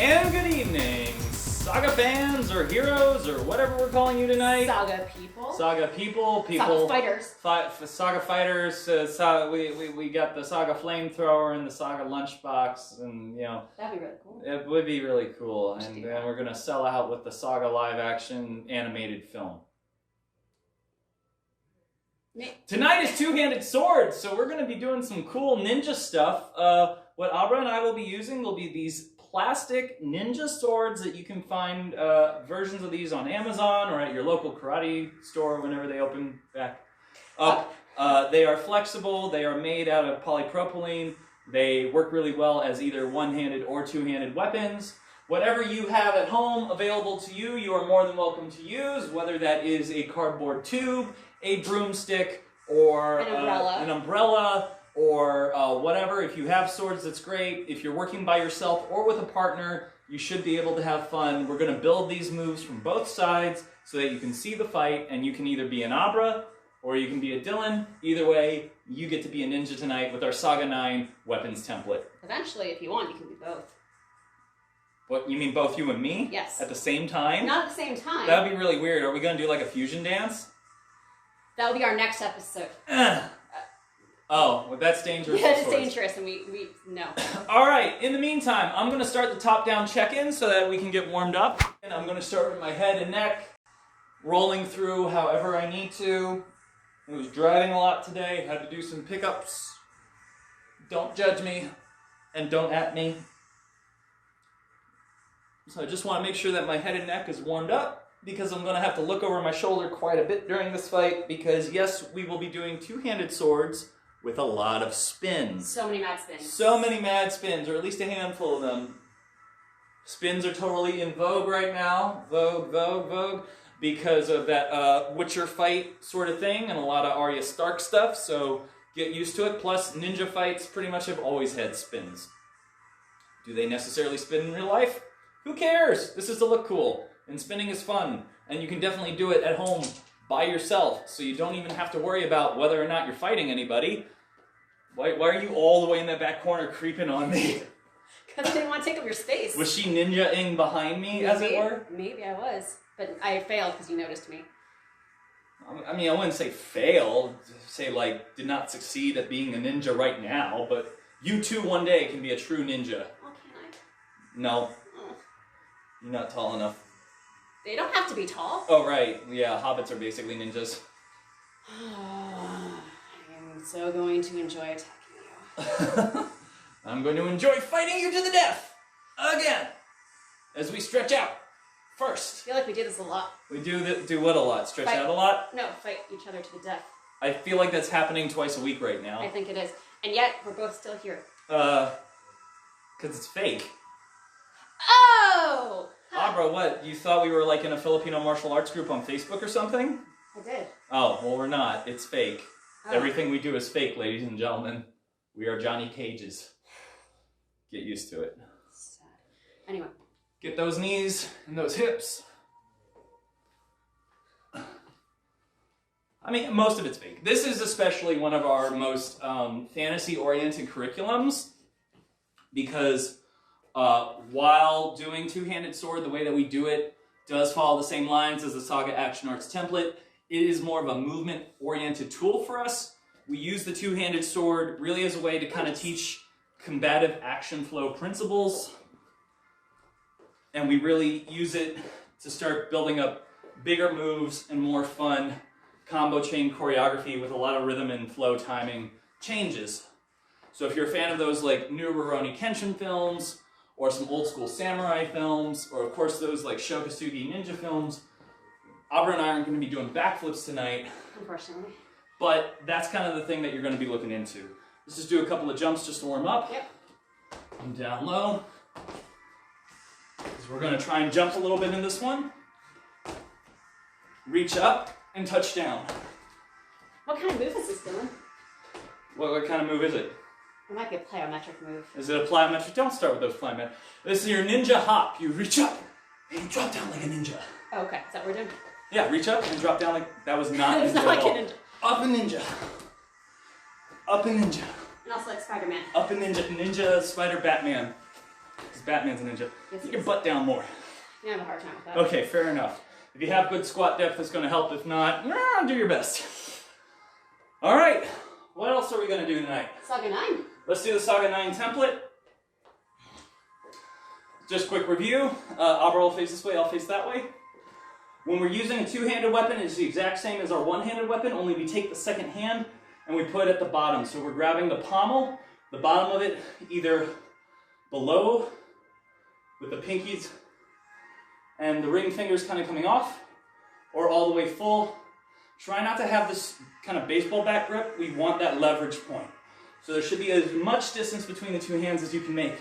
And good evening, Saga fans or heroes or whatever we're calling you tonight. Saga people. Saga people. Saga fighters. Saga fighters. We got the Saga flamethrower and the Saga lunchbox, and you know. That'd be really cool. It would be really cool, and then we're gonna sell out with the Saga live-action animated film. Tonight is two-handed swords, so we're gonna be doing some cool ninja stuff. What Abra and I will be using will be these plastic ninja swords that you can find versions of these on Amazon or at your local karate store whenever they open back up. They are flexible, they are made out of polypropylene, they work really well as either one-handed or two-handed weapons. Whatever you have at home available to you, you are more than welcome to use, whether that is a cardboard tube, a broomstick, or an umbrella, or whatever. If you have swords, that's great. If you're working by yourself or with a partner, you should be able to have fun. We're going to build these moves from both sides so that you can see the fight, and you can either be an Abra or you can be a Dylan. Either way, you get to be a ninja tonight with our Saga 9 weapons template. Eventually, if you want, you can be both. What, you mean both you and me? Yes. At the same time? Not at the same time. That would be really weird. Are we going to do like a fusion dance? That will be our next episode. Oh, well, that's dangerous. Yeah, it's dangerous, and we no. All right, in the meantime, I'm going to start the top-down check-in so that we can get warmed up. And I'm going to start with my head and neck, rolling through however I need to. I was driving a lot today, had to do some pickups. Don't judge me, and don't at me. So I just want to make sure that my head and neck is warmed up, because I'm going to have to look over my shoulder quite a bit during this fight, because yes, we will be doing two-handed swords with a lot of spins. So many mad spins. So many mad spins, or at least a handful of them. Spins are totally in vogue right now. Vogue. Because of that Witcher fight sort of thing, and a lot of Arya Stark stuff, so get used to it. Plus, ninja fights pretty much have always had spins. Do they necessarily spin in real life? Who cares? This is to look cool. And spinning is fun, and you can definitely do it at home by yourself, so you don't even have to worry about whether or not you're fighting anybody. Why are you all the way in that back corner creeping on me? Because I didn't want to take up your space. Was she ninja-ing behind me, maybe, as it were? Maybe I was, but I failed because you noticed me. I mean, I wouldn't say fail, say like, did not succeed at being a ninja right now, but you too one day can be a true ninja. Oh, can I? No. You're not tall enough. They don't have to be tall. Oh, right. Yeah, hobbits are basically ninjas. I'm so going to enjoy attacking you. I'm going to enjoy fighting you to the death! Again! As we stretch out. First. I feel like we do this a lot. We do what a lot? Stretch out a lot? No, fight each other to the death. I feel like that's happening twice a week right now. I think it is. And yet, we're both still here. Because it's fake. Oh! Abra, what? You thought we were like in a Filipino martial arts group on Facebook or something? I did. Oh, well we're not. It's fake. Oh. Everything we do is fake, ladies and gentlemen. We are Johnny Cages. Get used to it. Sad. Anyway. Get those knees and those hips. I mean, most of it's fake. This is especially one of our most fantasy-oriented curriculums, because while doing two-handed sword, the way that we do it does follow the same lines as the Saga Action Arts template. It is more of a movement-oriented tool for us. We use the two-handed sword really as a way to kind of teach combative action flow principles, and we really use it to start building up bigger moves and more fun combo chain choreography with a lot of rhythm and flow timing changes. So if you're a fan of those like new Rurouni Kenshin films, or some old school samurai films, or of course those like Shokasugi ninja films, Abra and I aren't going to be doing backflips tonight. Unfortunately. But that's kind of the thing that you're going to be looking into. Let's just do a couple of jumps just to warm up. Yep. And down low. So we're going to try and jump a little bit in this one. Reach up and touch down. What kind of move is this, Dylan? What kind of move is it? It might be a plyometric move. Is it a plyometric? Don't start with those plyometric. This is your ninja hop. You reach up and you drop down like a ninja. Oh, okay. Is that what we're doing? Yeah, reach up and drop down like... That was not It's ninja not like at all. a ninja. Up a ninja. Up a ninja. And also like Spider-Man. Up a ninja. Ninja, Spider, Batman. Because Batman's a ninja. Yes, Get your butt down more. Yeah, I have a hard time with that. Okay, fair enough. If you have good squat depth, it's going to help. If not, do your best. All right, what else are we going to do tonight? Saga 9. Let's do the Saga 9 template. Just quick review. Abra will face this way, I'll face that way. When we're using a two-handed weapon, it's the exact same as our one-handed weapon, only we take the second hand and we put it at the bottom. So we're grabbing the pommel, the bottom of it either below with the pinkies and the ring fingers kind of coming off, or all the way full. Try not to have this kind of baseball bat grip. We want that leverage point. So there should be as much distance between the two hands as you can make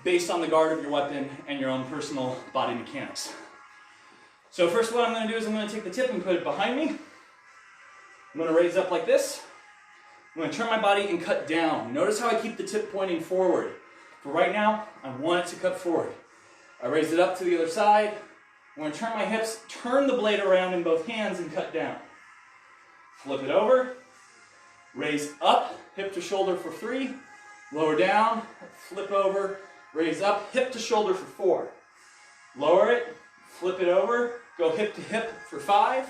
based on the guard of your weapon and your own personal body mechanics. So first what I'm going to do is I'm going to take the tip and put it behind me. I'm going to raise up like this. I'm going to turn my body and cut down. Notice how I keep the tip pointing forward. For right now, I want it to cut forward. I raise it up to the other side. I'm going to turn my hips, turn the blade around in both hands and cut down. Flip it over. Raise up, hip to shoulder for 3. Lower down, flip over, raise up, hip to shoulder for 4. Lower it, flip it over, go hip to hip for 5.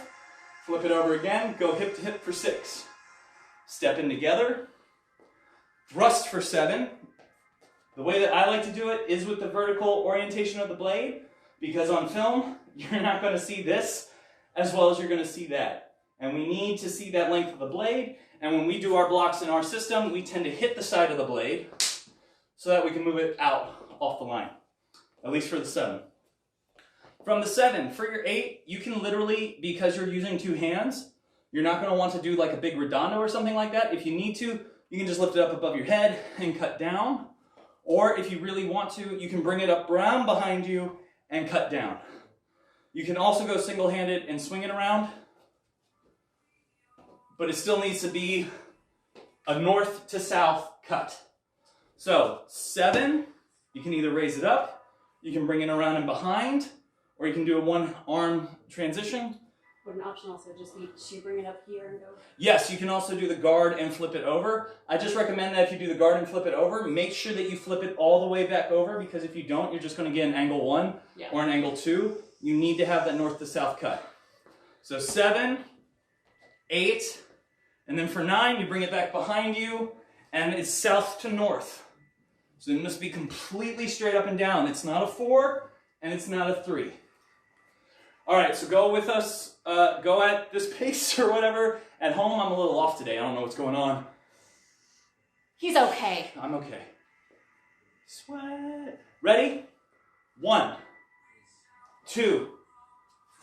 Flip it over again, go hip to hip for 6. Step in together. Thrust for 7. The way that I like to do it is with the vertical orientation of the blade, because on film, you're not going to see this as well as you're going to see that. And we need to see that length of the blade, and when we do our blocks in our system, we tend to hit the side of the blade so that we can move it out off the line, at least for the 7. From the 7, for your 8, you can literally, because you're using two hands, you're not going to want to do like a big redondo or something like that. If you need to, you can just lift it up above your head and cut down. Or if you really want to, you can bring it up around behind you and cut down. You can also go single-handed and swing it around, but it still needs to be a north to south cut. So 7, you can either raise it up, you can bring it around and behind, or you can do a one-arm transition. Would an option also just be to bring it up here and go? Yes, you can also do the guard and flip it over. I just recommend that if you do the guard and flip it over, make sure that you flip it all the way back over, because if you don't, you're just going to get an angle 1 or an angle 2. You need to have that north to south cut. So 7, 8, and then for 9, you bring it back behind you, and it's south to north. So it must be completely straight up and down. It's not a 4, and it's not a 3. All right, so go with us, go at this pace or whatever. At home, I'm a little off today. I don't know what's going on. He's okay. I'm okay. Sweat. Ready? 1, 2,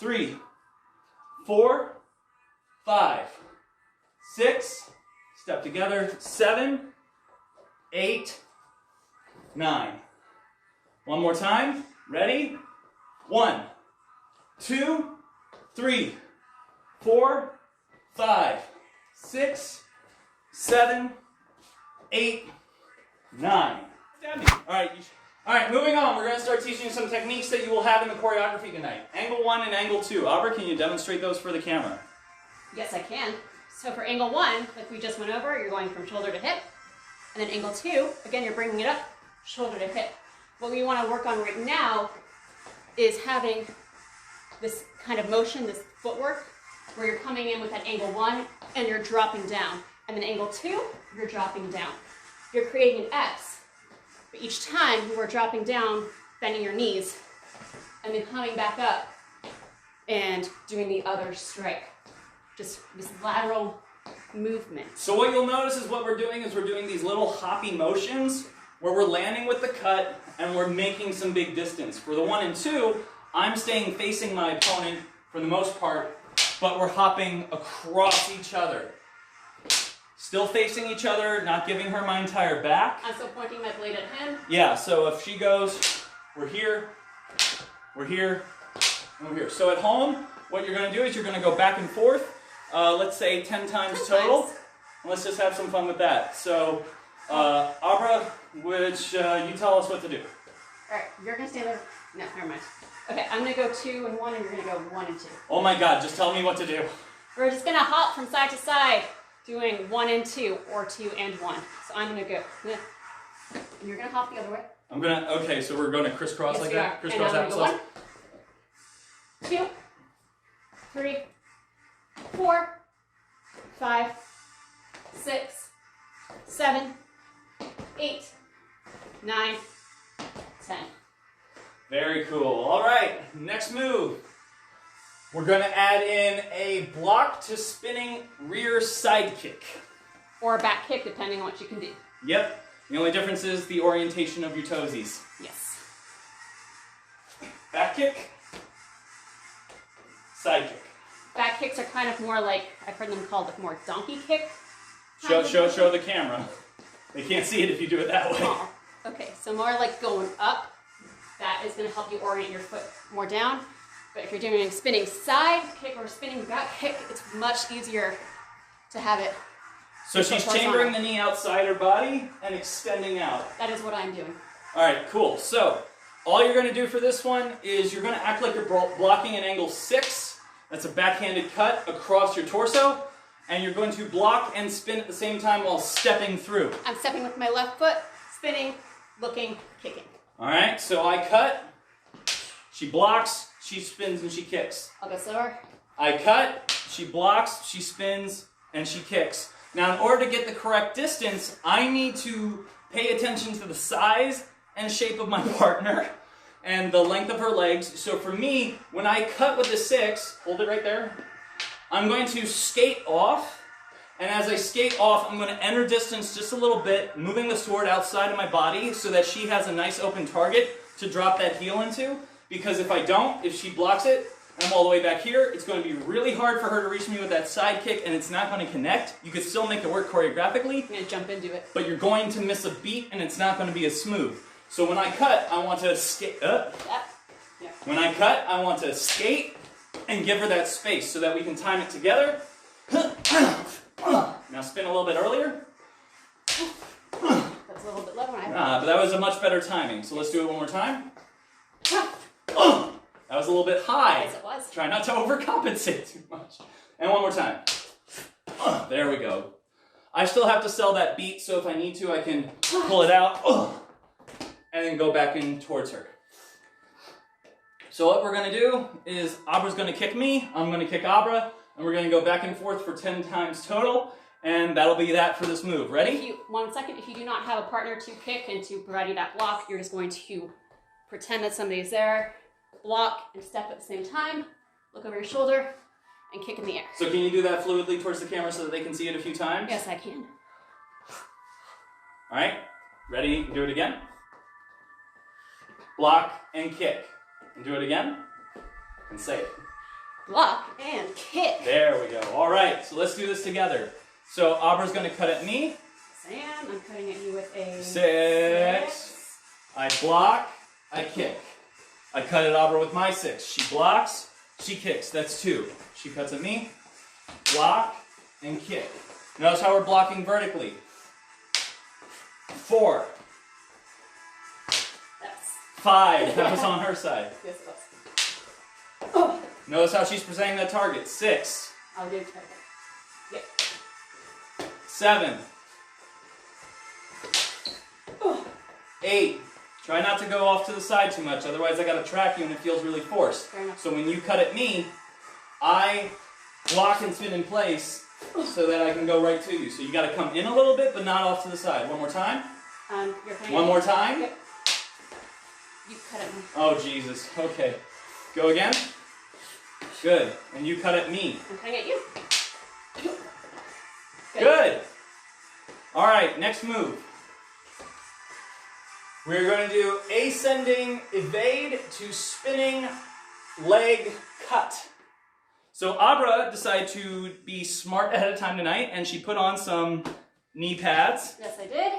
3, 4, 5, 6, step together, 7, 8, 9. One more time. Ready? 1, 2, 3, 4, 5, 6, 7, 8, 9. All right, moving on. We're going to start teaching you some techniques that you will have in the choreography tonight. Angle 1 and angle 2. Abra, can you demonstrate those for the camera? Yes, I can. So for angle 1, like we just went over, you're going from shoulder to hip. And then angle 2, again, you're bringing it up, shoulder to hip. What we want to work on right now is having this kind of motion, this footwork, where you're coming in with that angle 1 and you're dropping down. And then angle 2, you're dropping down. You're creating an X, but each time you are dropping down, bending your knees, and then coming back up and doing the other strike. Just this lateral movement. So what you'll notice is what we're doing is we're doing these little hoppy motions where we're landing with the cut and we're making some big distance. For the 1 and 2, I'm staying facing my opponent for the most part, but we're hopping across each other. Still facing each other, not giving her my entire back. I'm still pointing my blade at him. Yeah, so if she goes, we're here, and we're here. So at home, what you're going to do is you're going to go back and forth, let's say 10 times total. And let's just have some fun with that. So, Abra, you tell us what to do. All right, you're going to stand there. No, never mind. Okay, I'm going to go 2 and 1, and you're going to go 1 and 2. Oh my God, just tell me what to do. We're just going to hop from side to side, doing 1 and 2, or 2 and 1. So I'm going to go. And you're going to hop the other way. Okay, so we're going to crisscross yes, like we that? Are. Crisscross and applesauce? 1, 2, 3, 4, 5, 6, 7, 8, 9, 10. Very cool. All right, next move. We're going to add in a block to spinning rear side kick. Or a back kick, depending on what you can do. Yep. The only difference is the orientation of your toesies. Yes. Back kick. Side kick. Back kicks are kind of more like, I've heard them called more donkey kick. Show the camera. They can't see it if you do it that way. Oh, okay, so more like going up. That is going to help you orient your foot more down. But if you're doing a spinning side kick or a spinning back kick, it's much easier to have it. So she's chambering the knee outside her body and extending out. That is what I'm doing. All right, cool. So all you're going to do for this one is you're going to act like you're blocking an angle 6. That's a backhanded cut across your torso. And you're going to block and spin at the same time while stepping through. I'm stepping with my left foot, spinning, looking, kicking. All right, so I cut, she blocks, she spins, and she kicks. I'll go slower. I cut, she blocks, she spins, and she kicks. Now, in order to get the correct distance, I need to pay attention to the size and shape of my partner and the length of her legs. So for me, when I cut with the 6, hold it right there, I'm going to skate off. And as I skate off, I'm going to enter distance just a little bit, moving the sword outside of my body so that she has a nice open target to drop that heel into. Because if I don't, if she blocks it, and I'm all the way back here, it's going to be really hard for her to reach me with that side kick, and it's not going to connect. You could still make it work choreographically. I'm going to jump into it. But you're going to miss a beat, and it's not going to be as smooth. So when I cut, I want to skate. Yeah. When I cut, I want to skate and give her that space so that we can time it together. Now spin a little bit earlier. That's a little bit lower. But that was a much better timing. So let's do it one more time. That was a little bit high. Yes, it was. Try not to overcompensate too much. And one more time. There we go. I still have to sell that beat, so if I need to, I can pull it out and then go back in towards her. So what we're going to do is Abra's going to kick me, I'm going to kick Abra, and we're going to go back and forth for 10 times total, and that'll be that for this move. Ready? 1 second. If you do not have a partner to kick and to provide you that block, you're just going to pretend that somebody's there, block and step at the same time, look over your shoulder, and kick in the air. So can you do that fluidly towards the camera so that they can see it a few times? Yes, I can. All right, ready? Do it again. Block and kick. And do it again. And say it. Block and kick. There we go. All right, so let's do this together. So Abra's going to cut at me. Sam, I'm cutting at you with a 6. I block, I kick. I cut at Abra with my 6. She blocks, she kicks. That's 2. She cuts at me, block, and kick. Notice how we're blocking vertically. 4. That's 5. That was on her side. Yes, it was. Oh. Notice how she's presenting that target. 6. I'll do it. Yep. 7. Oh. 8. Try not to go off to the side too much, otherwise I gotta track you and it feels really forced. Fair enough. So when you cut at me, I block and spin in place so that I can go right to you. So you gotta come in a little bit, but not off to the side. One more time. You're cutting One more time. Yep. You cut at me. Oh, Jesus. Okay. Go again. Good. And you cut at me. I'm cutting at you. Good. All right, next move. We're going to do ascending evade to spinning leg cut. So Abra decided to be smart ahead of time tonight, and she put on some knee pads. Yes, I did.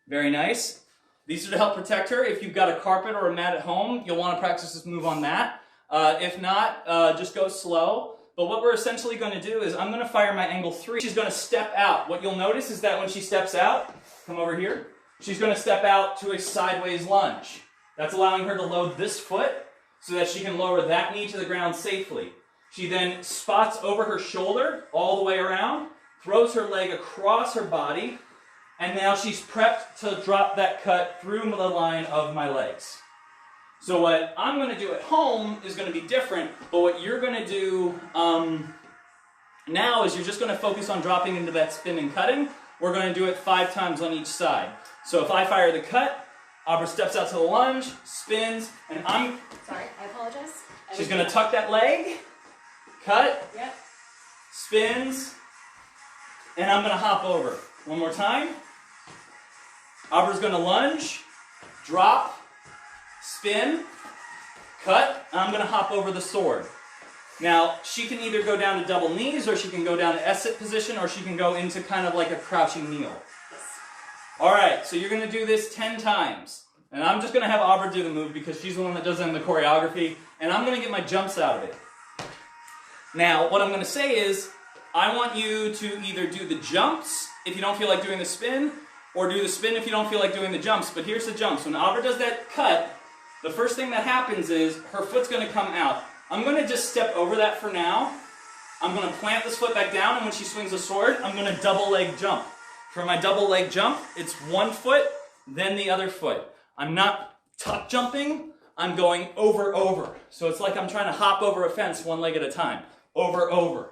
Very nice. These are to help protect her. If you've got a carpet or a mat at home, you'll want to practice this move on that. If not, just go slow. But what we're essentially going to do is I'm going to fire my angle 3. She's going to step out. What you'll notice is that when she steps out, come over here, she's going to step out to a sideways lunge. That's allowing her to load this foot so that she can lower that knee to the ground safely. She then spots over her shoulder all the way around, throws her leg across her body, And now she's prepped to drop that cut through the line of my legs. So what I'm going to do at home is going to be different, but what you're going to do now is you're just going to focus on dropping into that spin and cutting. We're going to do it 5 times on each side. So if I fire the cut, Abra steps out to the lunge, spins, and I'm... Sorry, I apologize. She's going to tuck that leg, cut, yep. Spins, and I'm going to hop over. One more time. Abra's going to lunge, drop, spin, cut, and I'm going to hop over the sword. Now, she can either go down to double knees, or she can go down to S-sit position, or she can go into kind of like a crouching kneel. All right, so you're going to do this 10 times. And I'm just going to have Abra do the move because she's the one that does it in the choreography, and I'm going to get my jumps out of it. Now, what I'm going to say is, I want you to either do the jumps if you don't feel like doing the spin, or do the spin if you don't feel like doing the jumps. But here's the jumps. When Abra does that cut, the first thing that happens is her foot's going to come out. I'm going to just step over that for now. I'm going to plant this foot back down, and when she swings the sword, I'm going to double leg jump. For my double leg jump, it's one foot, then the other foot. I'm not tuck jumping, I'm going over, over. So it's like I'm trying to hop over a fence one leg at a time. Over, over.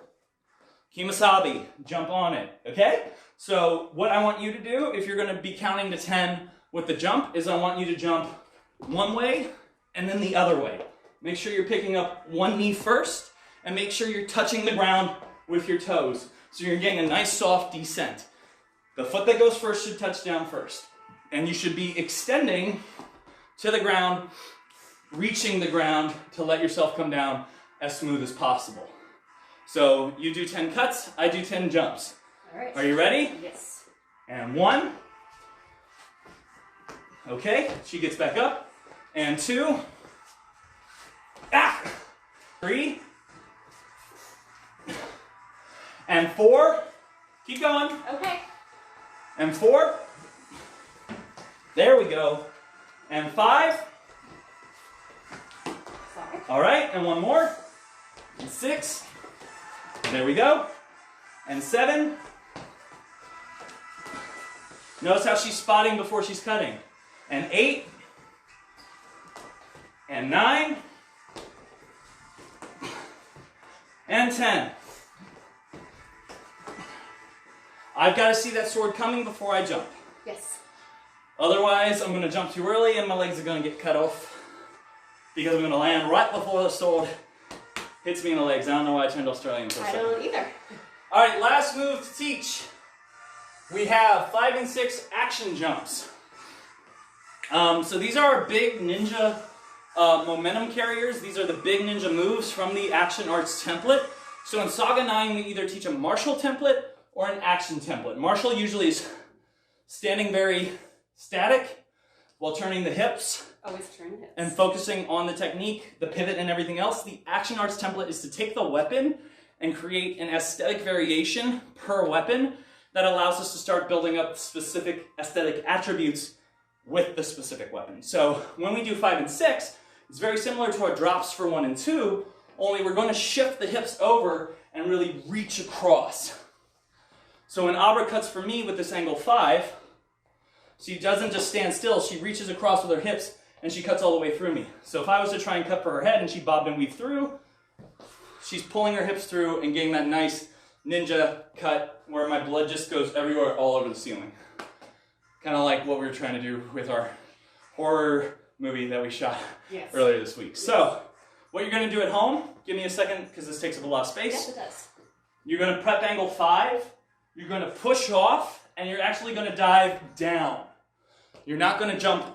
Kimasabi, jump on it, okay? So what I want you to do, if you're going to be counting to 10 with the jump, is I want you to jump one way and then the other way. Make sure you're picking up one knee first, and make sure you're touching the ground with your toes. So you're getting a nice soft descent. The foot that goes first should touch down first. And you should be extending to the ground, reaching the ground to let yourself come down as smooth as possible. So you do 10 cuts, I do 10 jumps. All right. Are you ready? Yes. And 1. Okay, she gets back up. And 2. 3. And 4. Keep going. Okay. And 4. There we go. And 5. Sorry. All right, and 1 more. And 6. There we go. And 7. Notice how she's spotting before she's cutting. And 8. And 9. And 10. I've got to see that sword coming before I jump. Yes. Otherwise, I'm going to jump too early and my legs are going to get cut off because I'm going to land right before the sword hits me in the legs. I don't know why I turned Australian for a second. I don't either. All right, last move to teach. We have 5 and 6 action jumps. So these are our big ninja momentum carriers. These are the big ninja moves from the action arts template. So in Saga 9, we either teach a martial template or an action template. Martial usually is standing very static while turning the hips. Always turn the hips. And focusing on the technique, the pivot, and everything else. The action arts template is to take the weapon and create an aesthetic variation per weapon that allows us to start building up specific aesthetic attributes with the specific weapon. So when we do 5 and 6, it's very similar to our drops for 1 and 2, only we're going to shift the hips over and really reach across. So when Abra cuts for me with this angle 5, she doesn't just stand still, she reaches across with her hips and she cuts all the way through me. So if I was to try and cut for her head and she bobbed and weaved through, she's pulling her hips through and getting that nice ninja cut where my blood just goes everywhere, all over the ceiling. Kind of like what we were trying to do with our horror movie that we shot earlier this week. So what you're going to do at home, give me a second because this takes up a lot of space. Yes, it does. You're going to prep angle 5. You're going to push off, and you're actually going to dive down. You're not going to jump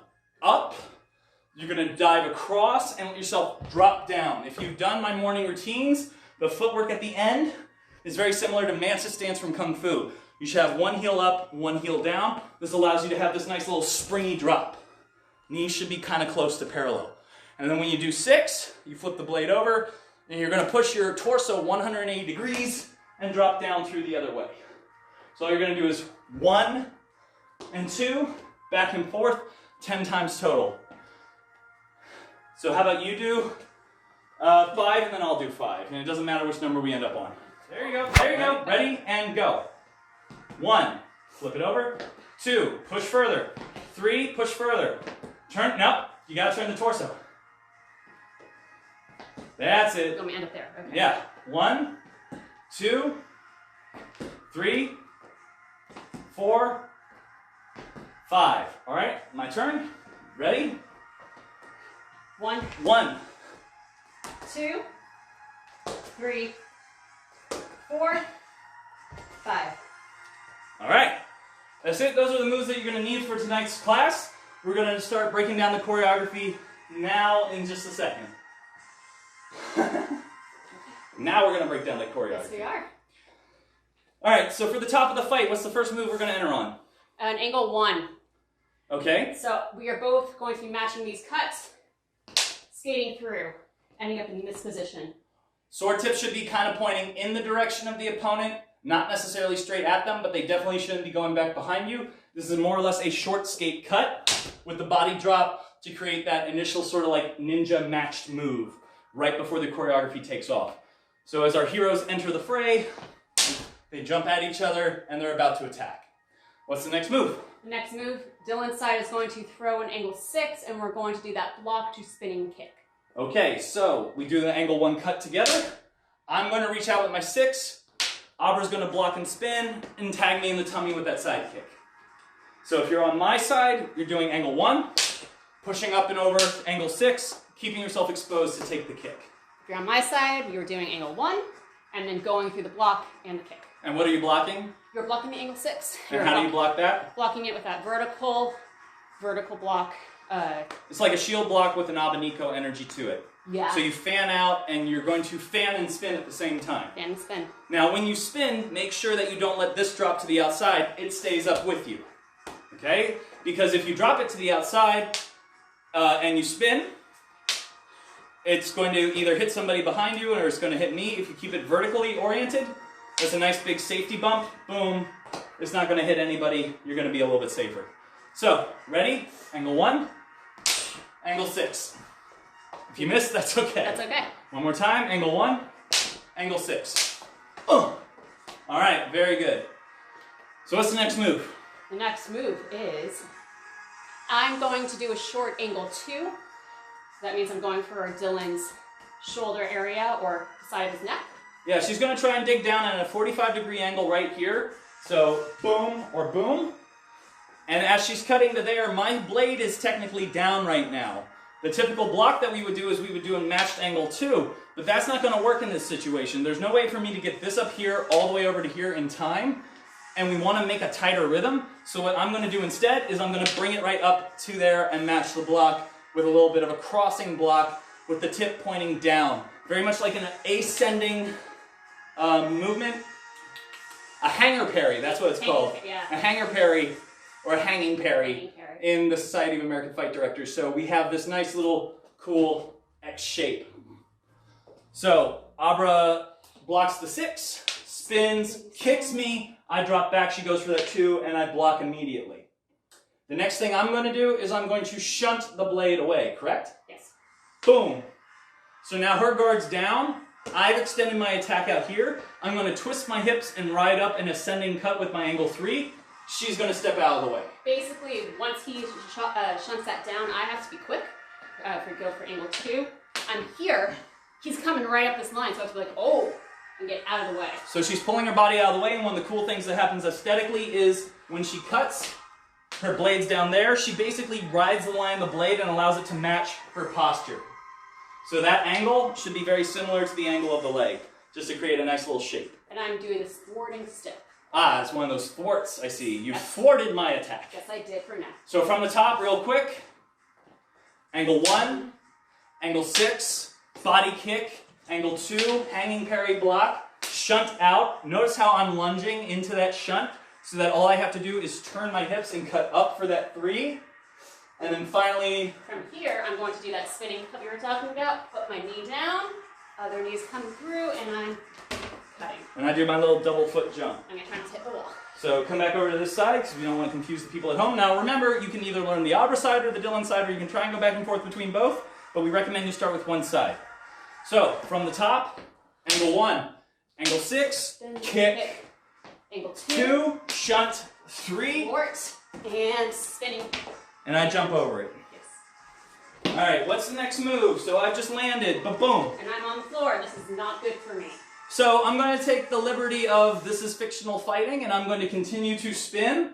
up. You're going to dive across and let yourself drop down. If you've done my morning routines, the footwork at the end is very similar to Mansa stance from Kung Fu. You should have one heel up, one heel down. This allows you to have this nice little springy drop. Knees should be kind of close to parallel. And then when you do 6, you flip the blade over, and you're going to push your torso 180 degrees and drop down through the other way. So all you're going to do is 1 and 2, back and forth, 10 times total. So how about you do 5 and then I'll do 5. And it doesn't matter which number we end up on. There you go, there you go. Ready and go. 1, flip it over. 2, push further. 3, push further. Turn, no, you gotta turn the torso. That's it. Let me end up there. Okay. Yeah. 1, 2, 3, 4, 5. All right, my turn. Ready? 1, 2, 3, 4, 5. All right. That's it. Those are the moves that you're going to need for tonight's class. We're going to start breaking down the choreography now in just a second. Now we're going to break down the choreography. Yes, we are. All right, so for the top of the fight, what's the first move we're going to enter on? An angle 1. Okay. So we are both going to be matching these cuts, skating through, ending up in this position. Sword tips should be kind of pointing in the direction of the opponent, not necessarily straight at them, but they definitely shouldn't be going back behind you. This is more or less a short skate cut with the body drop to create that initial sort of like ninja matched move right before the choreography takes off. So as our heroes enter the fray, they jump at each other and they're about to attack. What's the next move? The next move, Dylan's side is going to throw an angle 6, and we're going to do that block to spinning kick. Okay, so we do the angle 1 cut together. I'm going to reach out with my 6. Abra's going to block and spin and tag me in the tummy with that side kick. So if you're on my side, you're doing angle 1, pushing up and over angle 6, keeping yourself exposed to take the kick. If you're on my side, you're doing angle 1, and then going through the block and the kick. And what are you blocking? You're blocking the angle 6. And how do you block that? Blocking it with that vertical block. It's like a shield block with an abanico energy to it. Yeah. So you fan out, and you're going to fan and spin at the same time. Fan and spin. Now, when you spin, make sure that you don't let this drop to the outside. It stays up with you. Okay? Because if you drop it to the outside and you spin, it's going to either hit somebody behind you or it's going to hit me. If you keep it vertically oriented, that's a nice big safety bump. Boom. It's not going to hit anybody. You're going to be a little bit safer. So, ready? Angle 1, angle 6. If you miss, that's okay. That's okay. One more time. Angle 1, angle 6. All right, very good. So what's the next move? The next move is I'm going to do a short angle 2. So that means I'm going for Dylan's shoulder area or the side of his neck. Yeah, she's going to try and dig down at a 45-degree angle right here. So boom or boom. And as she's cutting to there, my blade is technically down right now. The typical block that we would do is we would do a matched angle 2, but that's not going to work in this situation. There's no way for me to get this up here all the way over to here in time, and we want to make a tighter rhythm. So what I'm going to do instead is I'm going to bring it right up to there and match the block with a little bit of a crossing block with the tip pointing down. Very much like an ascending movement. A hanger parry, that's what it's called. Yeah. A hanger parry or a hanging parry in the Society of American Fight Directors. So we have this nice little cool X shape. So Abra blocks the 6, spins, kicks me, I drop back, she goes for that 2, and I block immediately. The next thing I'm going to do is I'm going to shunt the blade away, correct? Yes. Boom. So now her guard's down. I've extended my attack out here. I'm going to twist my hips and ride up an ascending cut with my angle 3. She's going to step out of the way. Basically, once he shunts that down, I have to be quick. If we go for angle 2, I'm here. He's coming right up this line, so I have to be like, oh, and get out of the way. So she's pulling her body out of the way, and one of the cool things that happens aesthetically is when she cuts, her blade's down there, she basically rides the line of the blade and allows it to match her posture. So that angle should be very similar to the angle of the leg, just to create a nice little shape. And I'm doing this thwarting step. Ah, it's one of those thwarts, I see. You thwarted my attack. Yes, I did for now. So from the top, real quick, angle 1, angle 6, body kick, angle 2, hanging parry block, shunt out. Notice how I'm lunging into that shunt, so that all I have to do is turn my hips and cut up for that 3. And then finally... From here, I'm going to do that spinning cut we were talking about. Put my knee down, other knees come through, and I'm cutting. And I do my little double foot jump. I'm going to try not to hit the wall. So come back over to this side, because we don't want to confuse the people at home. Now remember, you can either learn the Abra side or the Dylan side, or you can try and go back and forth between both, but we recommend you start with one side. So, from the top, angle 1, angle 6, kick, Angle 2, 2, shunt, 3, thwart, And spinning. And I jump over it. Yes. All right, what's the next move? So I've just landed, but boom. And I'm on the floor. This is not good for me. So I'm going to take the liberty of this is fictional fighting, and I'm going to continue to spin,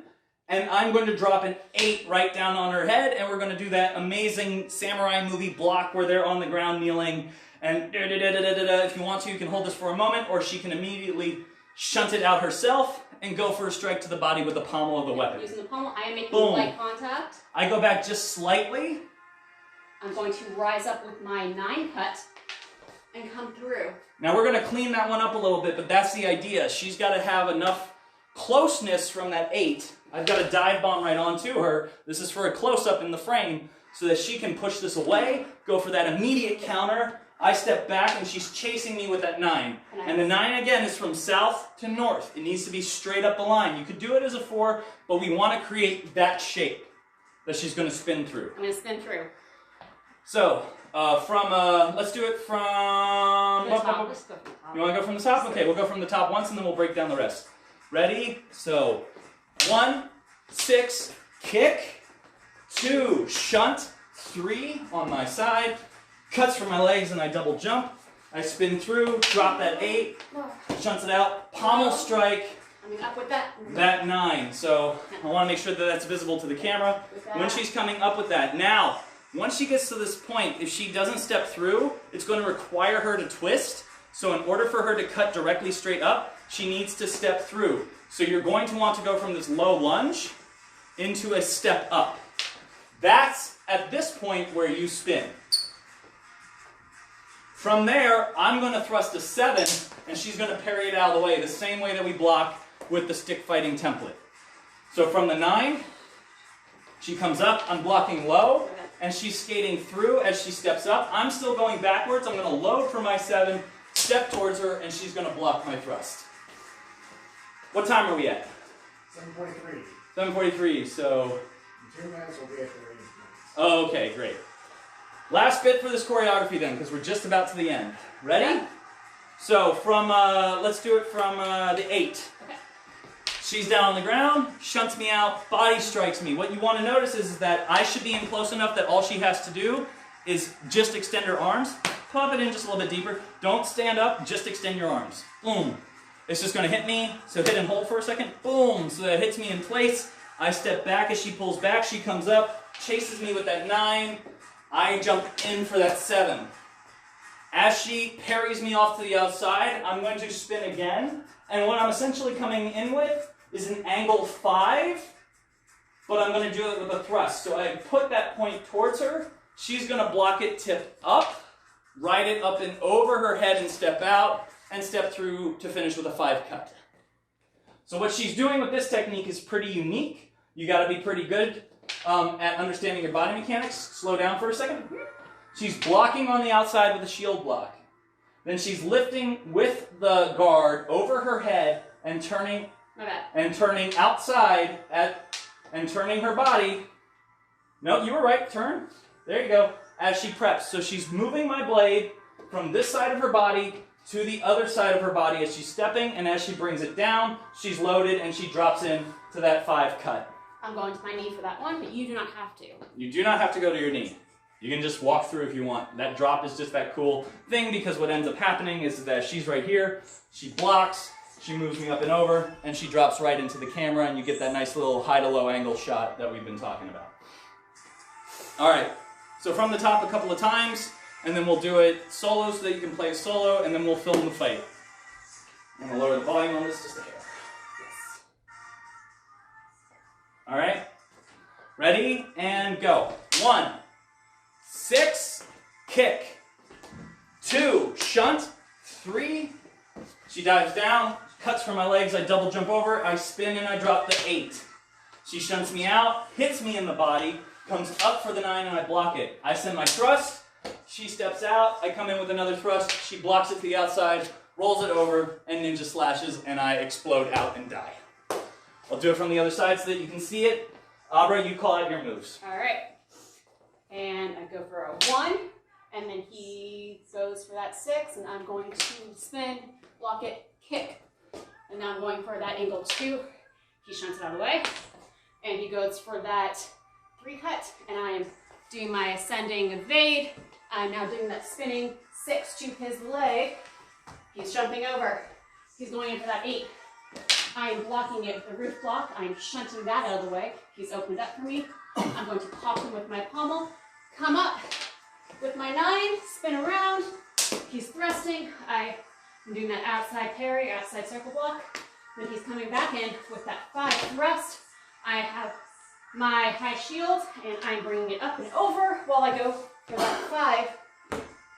and I'm going to drop an 8 right down on her head, and we're going to do that amazing samurai movie block where they're on the ground kneeling, and if you want to, you can hold this for a moment, or she can immediately shunt it out herself and go for a strike to the body with the pommel of the weapon. Using the pommel, I am making Boom. light contact. I go back just slightly. I'm going to rise up with my 9 cut and come through. Now we're going to clean that one up a little bit, but that's the idea. She's got to have enough closeness from that 8. I've got a dive bomb right onto her. This is for a close-up in the frame so that she can push this away, go for that immediate counter. I step back and she's chasing me with that 9. And the 9 again is from south to north. It needs to be straight up the line. You could do it as a 4, but we want to create that shape that she's going to spin through. I'm going to spin through. So, let's do it from... Let's go from the top. You want to go from the top? Okay, we'll go from the top once and then we'll break down the rest. Ready? So, 1, 6, kick, 2, shunt, 3 on my side, cuts for my legs and I double jump. I spin through, drop that 8, shunts it out, pommel strike, I mean, up with that. that 9. So, I want to make sure that that's visible to the camera. When she's coming up with that. Now, once she gets to this point, if she doesn't step through, it's going to require her to twist. So in order for her to cut directly straight up, she needs to step through. So you're going to want to go from this low lunge into a step up. That's at this point where you spin. From there, I'm going to thrust a 7, and she's going to parry it out of the way, the same way that we block with the stick fighting template. So from the 9, she comes up, I'm blocking low, and she's skating through as she steps up. I'm still going backwards. I'm going to load for my 7, step towards her, and she's going to block my thrust. What time are we at? 7:43. 7:43, so... In 2 minutes, we'll be at the range. Oh, okay, great. Last bit for this choreography then, because we're just about to the end. Ready? Yeah. So from, let's do it from the 8. Okay. She's down on the ground, shunts me out, body strikes me. What you want to notice is that I should be in close enough that all she has to do is just extend her arms, pop it in just a little bit deeper. Don't stand up, just extend your arms. Boom. It's just going to hit me, so hit and hold for a second. Boom. So that it hits me in place. I step back as she pulls back. She comes up, chases me with that 9. I jump in for that 7. As she parries me off to the outside, I'm going to spin again. And what I'm essentially coming in with is an angle 5, but I'm going to do it with a thrust. So I put that point towards her. She's going to block it, tip up, ride it up and over her head and step out, and step through to finish with a 5 cut. So what she's doing with this technique is pretty unique. You got to be pretty good at understanding your body mechanics. Slow down for a second. She's blocking on the outside with a shield block. Then she's lifting with the guard over her head and turning outside and turning her body. No, you were right. Turn. There you go. As she preps. So she's moving my blade from this side of her body to the other side of her body as she's stepping, and as she brings it down, she's loaded and she drops in to that 5 cut. I'm going to my knee for that one, but you do not have to. You do not have to go to your knee. You can just walk through if you want. That drop is just that cool thing because what ends up happening is that she's right here, she blocks, she moves me up and over, and she drops right into the camera, and you get that nice little high to low angle shot that we've been talking about. All right, so from the top a couple of times, and then we'll do it solo so that you can play solo, and then we'll film the fight. I'm going to lower the volume on this just a hair. Yes. All right, ready, and go. 1, 6, kick. 2, shunt. 3, she dives down, cuts for my legs, I double jump over, I spin and I drop the 8. She shunts me out, hits me in the body, comes up for the 9 and I block it. I send my thrust, she steps out, I come in with another thrust, she blocks it to the outside, rolls it over, and ninja slashes, and I explode out and die. I'll do it from the other side so that you can see it. Abra, you call out your moves. All right. And I go for a 1, and then he goes for that 6, and I'm going to spin, block it, kick. And now I'm going for that angle 2. He shunts it out of the way. and he goes for that 3 cut, and I am doing my ascending evade. I'm now doing that spinning 6 to his leg. He's jumping over. He's going in for that 8. I am blocking it with the roof block. I'm shunting that out of the way. He's opened up for me. I'm going to pop him with my pommel, come up with my 9, spin around. He's thrusting. I'm doing that outside parry, outside circle block. Then he's coming back in with that 5 thrust. I have my high shield, and I'm bringing it up and over while I go for that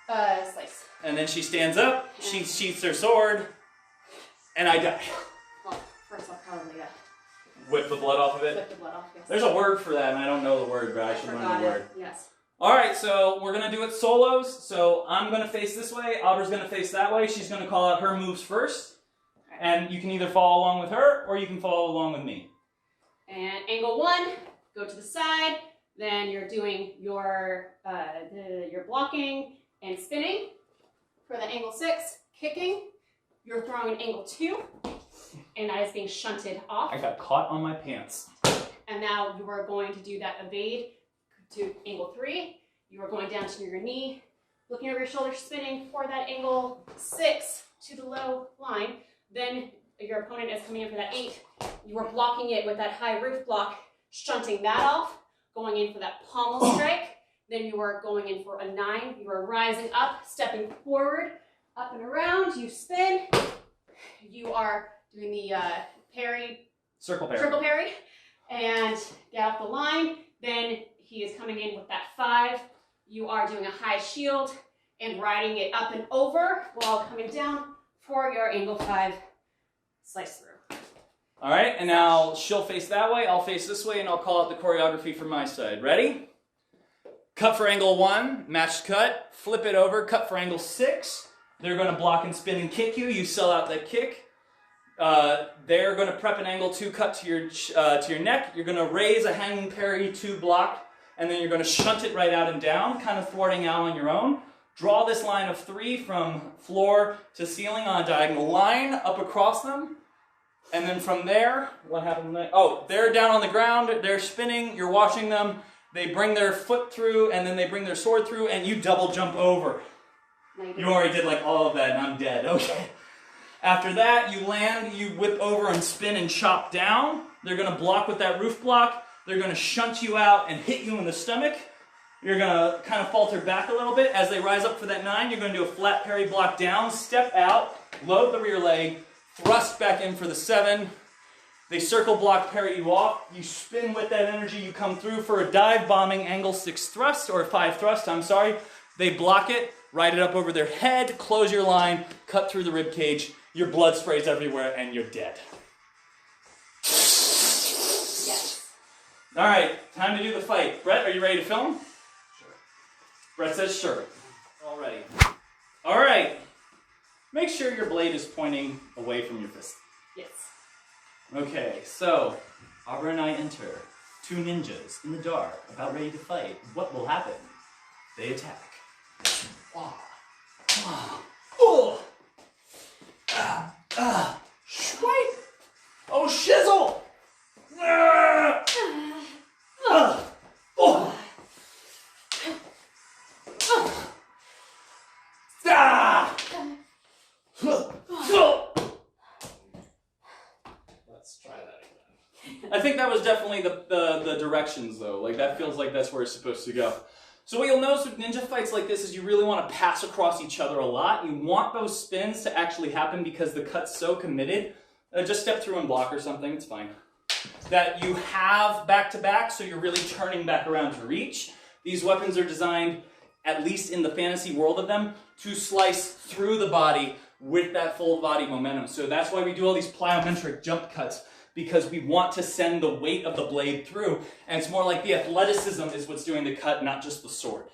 5 slice. And then she stands up, she sheaths her sword, and I die. Well, first I'll probably Whip the blood off of it? whip the blood off. Yes. There's a word for that, and I don't know the word, but I should learn forgot the word. it. Yes. Alright, so we're going to do it solos. So I'm going to face this way, Abra's going to face that way. She's going to call out her moves first. And you can either follow along with her, or you can follow along with me. And angle 1, go to the side. Then you're doing your blocking and spinning. For the angle 6, kicking. You're throwing an angle 2, and that is being shunted off. I got caught on my pants. And now you are going to do that evade to angle 3. You are going down to your knee, looking over your shoulder, spinning for that angle 6 to the low line. Then your opponent is coming in for that 8. You are blocking it with that high roof block, shunting that off, going in for that pommel strike. Then you are going in for a 9. You are rising up, stepping forward, up and around. You spin. You are doing the parry, Circle parry. triple parry, and get off the line. Then he is coming in with that 5. You are doing a high shield and riding it up and over while coming down for your angle 5 slice through. All right, and now she'll face that way, I'll face this way, and I'll call out the choreography from my side. Ready? Cut for angle 1, matched cut, flip it over, cut for angle 6. They're going to block and spin and kick you. You sell out that kick. They're going to prep an angle 2 cut to your neck. You're going to raise a hanging parry 2 block, and then you're going to shunt it right out and down, kind of thwarting out on your own. Draw this line of 3 from floor to ceiling on a diagonal line up across them. And then from there, what happened next? Oh, they're down on the ground, they're spinning, you're watching them. They bring their foot through, and then they bring their sword through, and you double jump over. You already did like all of that, and I'm dead. Okay. After that, you land, you whip over and spin and chop down. They're going to block with that roof block. They're going to shunt you out and hit you in the stomach. You're going to kind of falter back a little bit. As they rise up for that 9, you're going to do a flat parry block down, step out, load the rear leg, thrust back in for the 7. They circle block, parry you off. You spin with that energy. You come through for a dive bombing angle 6 thrust, or 5 thrust, I'm sorry. They block it, ride it up over their head, close your line, cut through the rib cage. Your blood sprays everywhere, and you're dead. Yes. All right, time to do the fight. Brett, are you ready to film? Sure. Brett says sure. All ready. All right. Make sure your blade is pointing away from your fist. Yes. Okay, so Abra and I enter. 2 ninjas in the dark, about ready to fight. What will happen? They attack. Oh! Swipe! Oh, shizzle! Let's try that again. I think that was definitely the directions, though. Like, that feels like that's where it's supposed to go. So what you'll notice with ninja fights like this is you really want to pass across each other a lot. You want those spins to actually happen because the cut's so committed. Just step through and block or something, it's fine. That you have back-to-back, so you're really turning back around to reach. These weapons are designed, at least in the fantasy world of them, to slice through the body with that full body momentum. So that's why we do all these plyometric jump cuts, because we want to send the weight of the blade through. And it's more like the athleticism is what's doing the cut, not just the sword.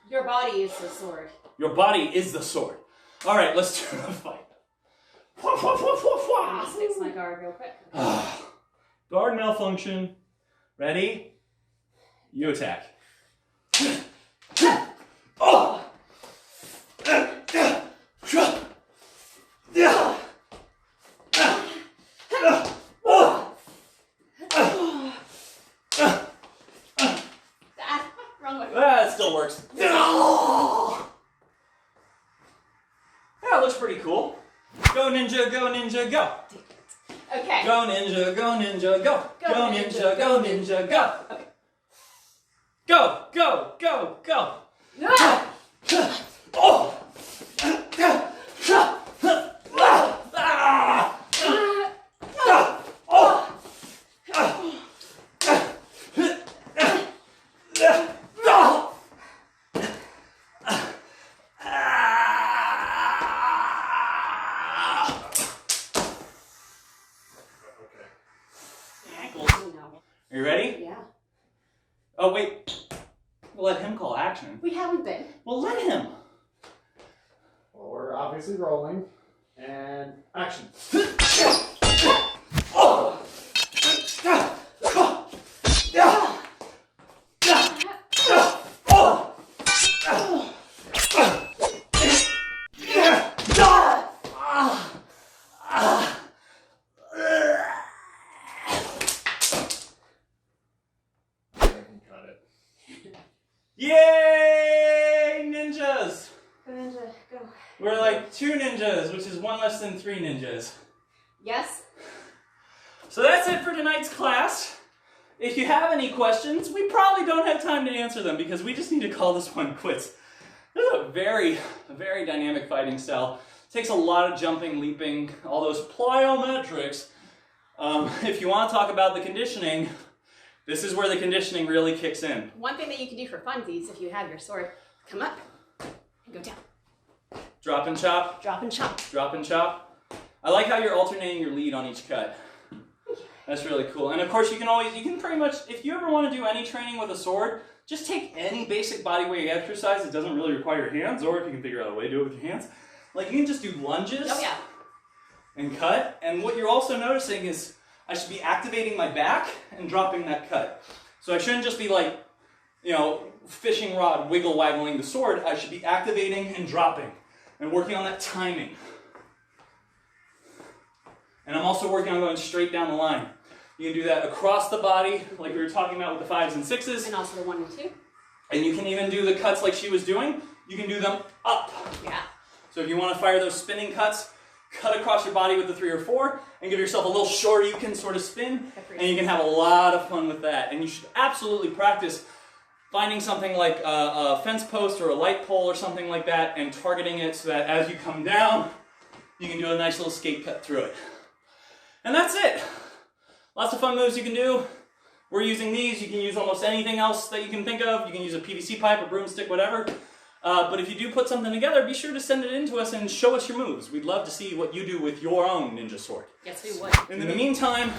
Your body is the sword. Your body is the sword. All right, let's do the fight. I'll just fix my guard real quick. Guard malfunction. Ready? You attack. works. Yeah, it looks pretty cool. Go ninja, go ninja, go. Okay. Go ninja, go ninja, go. Go ninja, go ninja, go. Okay. Go, go, go, go. Ah! Oh! Are you ready? Yeah. Oh, wait. We'll let him call action. We haven't been. Well, let him. Well, we're obviously rolling. And action. Oh! Yay! Ninjas! Go ninja, go. We're like 2 ninjas, which is 1 less than 3 ninjas. Yes? So that's it for tonight's class. If you have any questions, we probably don't have time to answer them because we just need to call this one quits. This is a very dynamic fighting style. It takes a lot of jumping, leaping, all those plyometrics. If you want to talk about the conditioning, this is where the conditioning really kicks in. One thing that you can do for funsies, if you have your sword, come up and go down. Drop and chop, Drop and chop. drop and chop. I like how you're alternating your lead on each cut. That's really cool. And of course you can pretty much, if you ever want to do any training with a sword, just take any basic bodyweight exercise that doesn't really require your hands, or if you can figure out a way to do it with your hands. Like you can just do lunges and cut. And what you're also noticing is I should be activating my back and dropping that cut. So I shouldn't just be like, you know, fishing rod wiggle waggling the sword. I should be activating and dropping and working on that timing. And I'm also working on going straight down the line. You can do that across the body, like we were talking about with the 5s and 6s. And also the 1 and 2. And you can even do the cuts like she was doing. You can do them up. Yeah. So if you want to fire those spinning cuts, cut across your body with the 3 or 4, and give yourself a little short you can sort of spin, and you can have a lot of fun with that. And you should absolutely practice finding something like a fence post or a light pole or something like that, and targeting it so that as you come down, you can do a nice little skate cut through it. And that's it. Lots of fun moves you can do. We're using these. You can use almost anything else that you can think of. You can use a PVC pipe, a broomstick, whatever. But if you do put something together, be sure to send it in to us and show us your moves. We'd love to see what you do with your own ninja sword. Yes, we would. In the meantime,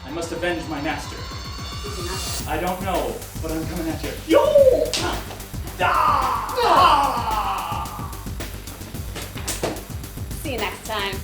I must avenge my master. Who's your master? I don't know, but I'm coming at you. Yo! Ah! See you next time.